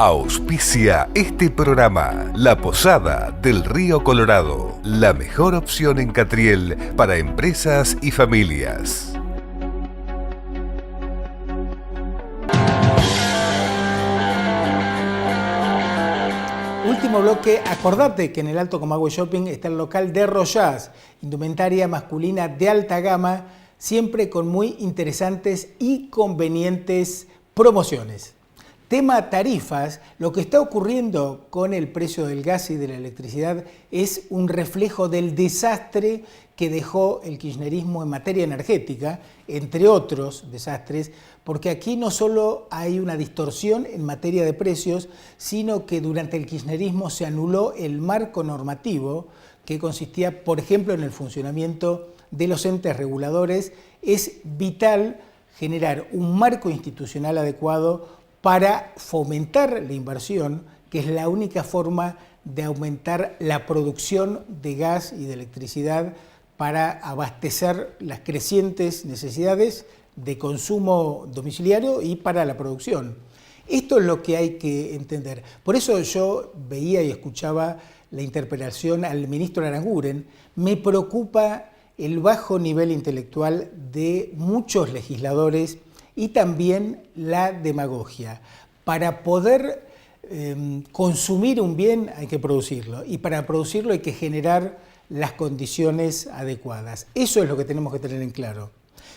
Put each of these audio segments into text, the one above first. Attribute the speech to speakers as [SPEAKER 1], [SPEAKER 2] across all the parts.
[SPEAKER 1] Auspicia este programa La Posada del Río Colorado, la mejor opción en Catriel para empresas y familias.
[SPEAKER 2] Último bloque. Acordate que en el Alto Comahue Shopping está el local de Royaz, indumentaria masculina de alta gama, siempre con muy interesantes y convenientes promociones. Tema tarifas, lo que está ocurriendo con el precio del gas y de la electricidad es un reflejo del desastre que dejó el kirchnerismo en materia energética, entre otros desastres, porque aquí no solo hay una distorsión en materia de precios, sino que durante el kirchnerismo se anuló el marco normativo que consistía, por ejemplo, en el funcionamiento de los entes reguladores. Es vital generar un marco institucional adecuado para fomentar la inversión, que es la única forma de aumentar la producción de gas y de electricidad para abastecer las crecientes necesidades de consumo domiciliario y para la producción. Esto es lo que hay que entender. Por eso yo veía y escuchaba la interpelación al ministro Aranguren. Me preocupa el bajo nivel intelectual de muchos legisladores y también la demagogia. Para poder consumir un bien hay que producirlo, y para producirlo hay que generar las condiciones adecuadas. Eso es lo que tenemos que tener en claro.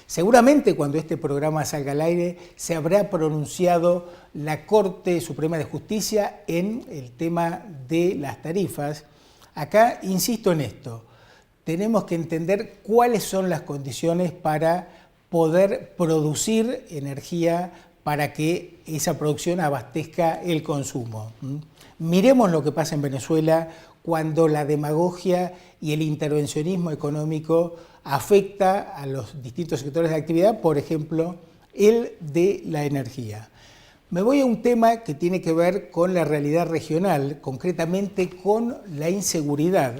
[SPEAKER 2] Seguramente cuando este programa salga al aire se habrá pronunciado la Corte Suprema de Justicia en el tema de las tarifas. Acá insisto en esto, tenemos que entender cuáles son las condiciones para poder producir energía para que esa producción abastezca el consumo. Miremos lo que pasa en Venezuela cuando la demagogia y el intervencionismo económico afecta a los distintos sectores de actividad, por ejemplo, el de la energía. Me voy a un tema que tiene que ver con la realidad regional, concretamente con la inseguridad.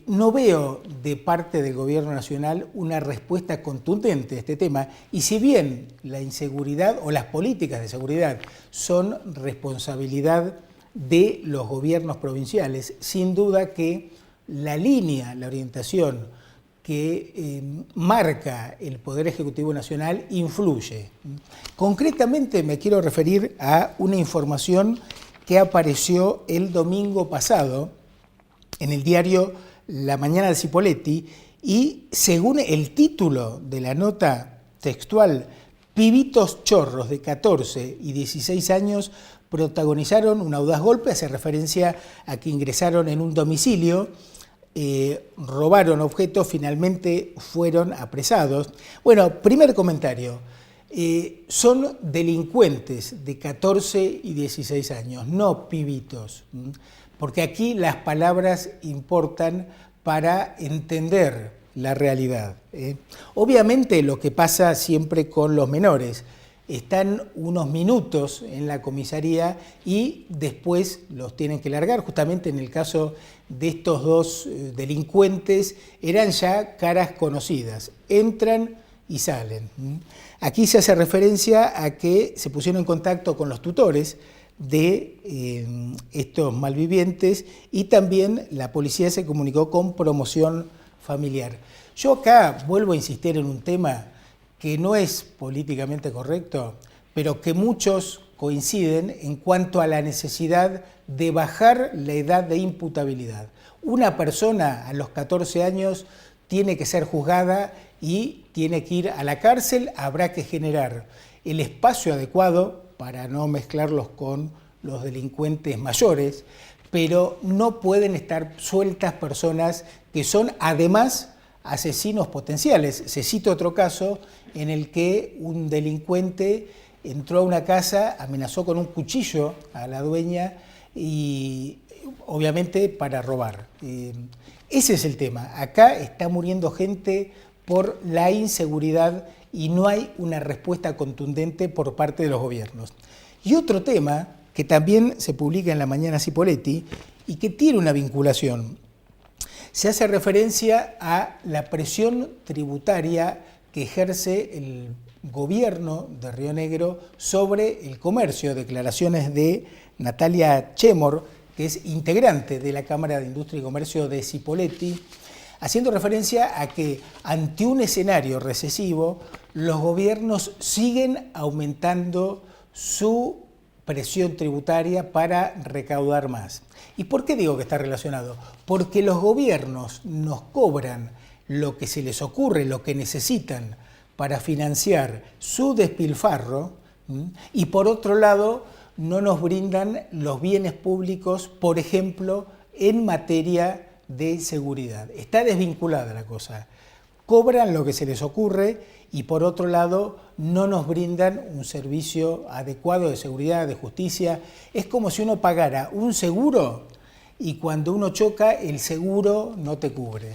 [SPEAKER 2] No veo de parte del Gobierno Nacional una respuesta contundente a este tema, y si bien la inseguridad o las políticas de seguridad son responsabilidad de los gobiernos provinciales, sin duda que la línea, la orientación que marca el Poder Ejecutivo Nacional influye. Concretamente me quiero referir a una información que apareció el domingo pasado en el diario La Mañana de Cipolletti, y según el título de la nota textual, pibitos chorros de 14 y 16 años protagonizaron un audaz golpe. Hace referencia a que ingresaron en un domicilio, robaron objetos, finalmente fueron apresados. Bueno, primer comentario, son delincuentes de 14 y 16 años, no pibitos, porque aquí las palabras importan para entender la realidad. Obviamente lo que pasa siempre con los menores, están unos minutos en la comisaría y después los tienen que largar. Justamente en el caso de estos dos delincuentes eran ya caras conocidas, entran y salen. Aquí se hace referencia a que se pusieron en contacto con los tutores de estos malvivientes, y también la policía se comunicó con Promoción Familiar. Yo acá vuelvo a insistir en un tema que no es políticamente correcto, pero que muchos coinciden en cuanto a la necesidad de bajar la edad de imputabilidad. Una persona a los 14 años tiene que ser juzgada y tiene que ir a la cárcel. Habrá que generar el espacio adecuado para no mezclarlos con los delincuentes mayores, pero no pueden estar sueltas personas que son además asesinos potenciales. Se cita otro caso en el que un delincuente entró a una casa, amenazó con un cuchillo a la dueña y obviamente para robar. Ese es el tema. Acá está muriendo gente por la inseguridad y no hay una respuesta contundente por parte de los gobiernos. Y otro tema que también se publica en La Mañana Cipolletti y que tiene una vinculación, se hace referencia a la presión tributaria que ejerce el gobierno de Río Negro sobre el comercio. Declaraciones de Natalia Chemor, que es integrante de la Cámara de Industria y Comercio de Cipolletti, haciendo referencia a que ante un escenario recesivo, los gobiernos siguen aumentando su presión tributaria para recaudar más. ¿Y por qué digo que está relacionado? Porque los gobiernos nos cobran lo que se les ocurre, lo que necesitan para financiar su despilfarro, y por otro lado no nos brindan los bienes públicos, por ejemplo, en materia de seguridad. Está desvinculada la cosa. Cobran lo que se les ocurre y por otro lado no nos brindan un servicio adecuado de seguridad, de justicia. Es como si uno pagara un seguro y cuando uno choca el seguro no te cubre.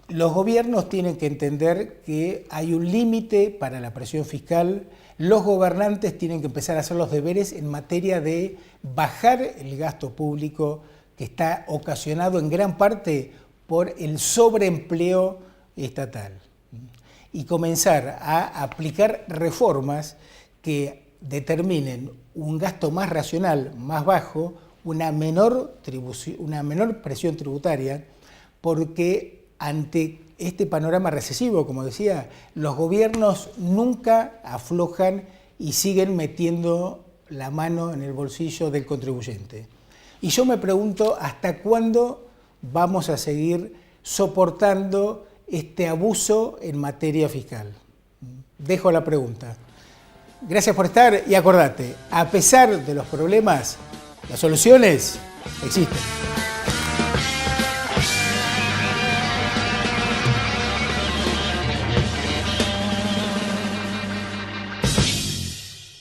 [SPEAKER 2] Los gobiernos tienen que entender que hay un límite para la presión fiscal. Los gobernantes tienen que empezar a hacer los deberes en materia de bajar el gasto público que está ocasionado en gran parte por el sobreempleo estatal y comenzar a aplicar reformas que determinen un gasto más racional, más bajo, una menor presión tributaria, porque ante este panorama recesivo, como decía, los gobiernos nunca aflojan y siguen metiendo la mano en el bolsillo del contribuyente. Y yo me pregunto hasta cuándo vamos a seguir soportando este abuso en materia fiscal. Dejo la pregunta. Gracias por estar y acordate, a pesar de los problemas, las soluciones existen.